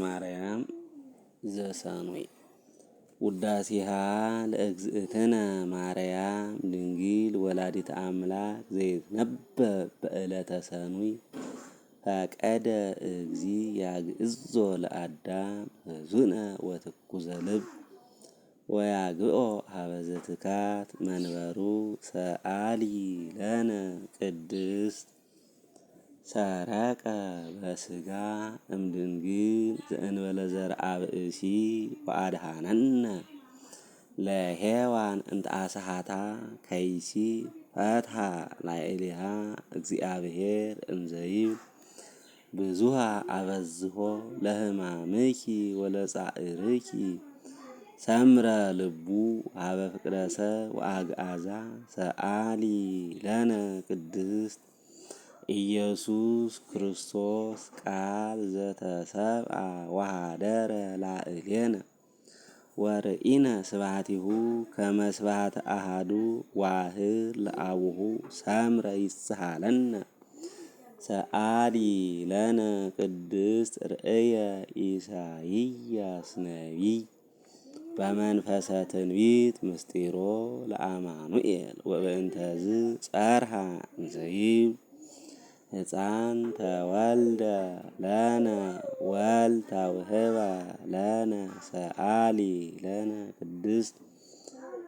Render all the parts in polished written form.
ማርያም ዘሰኑይ ውዳሴሃ ለእግዝእትነ ማርያም ድንግል ወላዲተ አምላክ ዘይትነበብ በዕለተ ሰኑይ ፈቀደ እግዚ ያግዕዞ ለአዳም ሕዙነ ወትኩዘ ልብ ወያግኦ ሀበ ዘትካት መንበሩ ሰአሊ ለነ ቅድስት ሰረቀ በስጋ እምድንግል ዘእንበለ ዘርአ ብእሲ ወአድኀነነ ለሔዋን እንተ አስሐታ ከይሲ ፈትሐ ላዕሌሃ እግዚአብሔር እንዘይብል ብዙኃ አበዝሖ ለሕማምኪ ወለጻዕርኪ ሰምረ ልቡ ሀበ ፍቅረ ሰብ ወአግዓዛ ሰአሊ ለነ ቅድስት ኢየሱስ ክርስቶስ ቃል ዘተሰብአ ወኀደረ ላዕሌነ ወርኢነ ስብሐቲሁ ከመ ስብሐተ አሐዱ ዋህድ ለአቡሁ ሰምረ ይስሐለነ ሰአሊ ለነ ቅድስት ርእየ ኢሳይያስ ነቢይ በመንፈሰ ትንቢት ምስጢሮ ለአማኑኤል ወበእንተዝ ጸርሐ እንዘይብል ሕፃን ተወልደ ለነ ወልድ ተውህበ ለነ ሰአሊ ለነ ቅድስት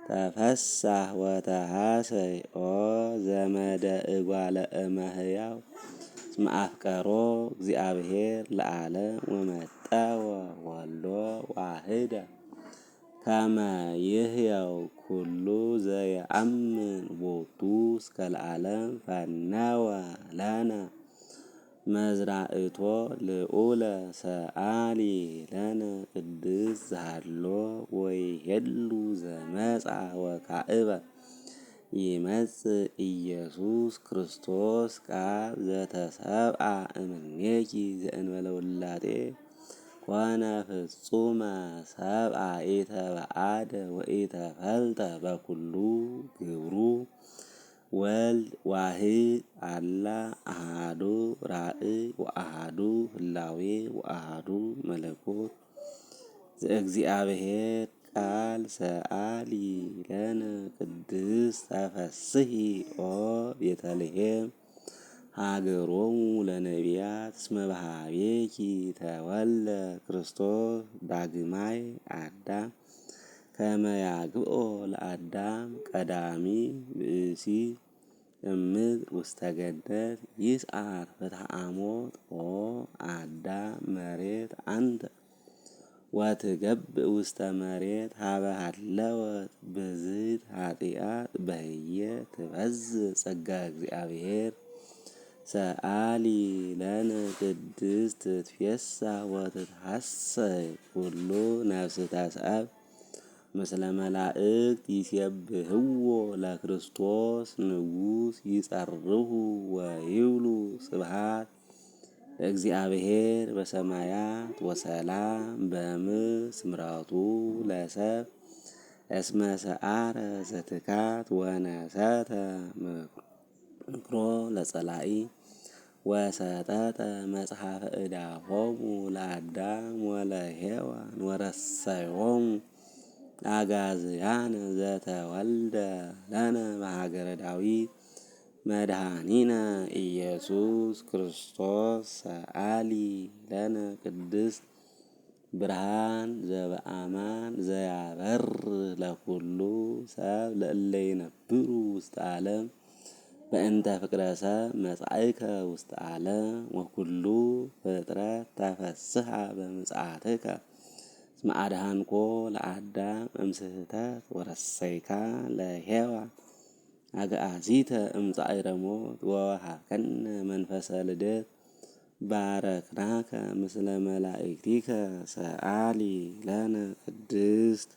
ተፈሳህ ወተሐሰይ ኦ ዘመደ እጓለ እመሕያው እስመ አፍቀሮ እግዚአብሔር ለዓለም ወመጠወ ወልዶ ዋህደ ከመ ይሕየው ኩሉ ዘየአምን ቦቱ እስከ ለዓለም ፈነወ ለነ መዝራእቶ ልዑለ ሰአሊ ለነ ቅድስት ዘሃሎ ወይሄሉ ዘመጽአ ወካዕበ ይመጽእ ኢየሱስ ክርስቶስ ቃል ዘተሰብአ እምኔኪ ዘእንበለ ውላጤ ኮነ ፍጹመ ሰብአ ኢተበአደ ወኢተፈልጠ በኩሉ ግብሩ ወልድ ዋህድ አላ አሐዱ ራእይ ወአሐዱ ህላዌ ወአሐዱ መለኮት ዘእግዚአብሔር ቃል ሰአሊ ለነ ቅድስት ተፈስሒ ኦ ቤተልሔም ሀገሮሙ ለነቢያት እስመ በኀቤኪ ተወልደ ክርስቶስ ዳግማይ አዳም ከመ ያግብኦ ለአዳም ቀዳሚ ብእሲ እምድር ውስተ ገነት ይስዓር ፍትሐ አሞት ኦ አዳም መሬት አንተ ወትገብእ ውስተ መሬት ሀበ ሀለወት ብዝት ኃጢአት በህየ ትበዝሕ ጸጋ እግዚአብሔር ሰአሊ ለነ ቅድስት ትትፌሳህ ወትትሐሰይ ኩሉ ነፍስተ ሰብእ ምስለ መላእክት ይሴብሕዎ ለክርስቶስ ንጉሥ ይጸርሁ ወይብሉ ስብሐት ለእግዚአብሔር በሰማያት ወሰላም በምድር ስምረቱ ለሰብእ እስመ ሰዓረ ዘትካት ወነሰተ ምክሮ ለጸላኢ ወሰጠጠ መጽሐፈ ዕዳሆሙ ለአዳም ወለሔዋን ወረሰዮሙ አጋዝያነ ዘተወልደ ለነ በሀገረ ዳዊት መድኃኒነ ኢየሱስ ክርስቶስ ሰአሊ ለነ ቅድስት ብርሃን ዘበአማን ዘያበርህ ለኩሉ ሰብ ለእለ ይነብሩ ውስተ ዓለም በእንተ ፍቅረ ሰብ መጻእከ ውስተ ዓለም ወኩሉ ፍጥረት ተፈስሐ በምጽአትከ እስመ አድኀንኮ ለአዳም እምስሕተት ወረሰይካ ለሔዋን አግዓዚተ እምጻዕረ ሞት ወወሀብከነ መንፈሰ ልደት ባረክናከ ምስለ መላእክቲከ ሰአሊ ለነ ቅድስት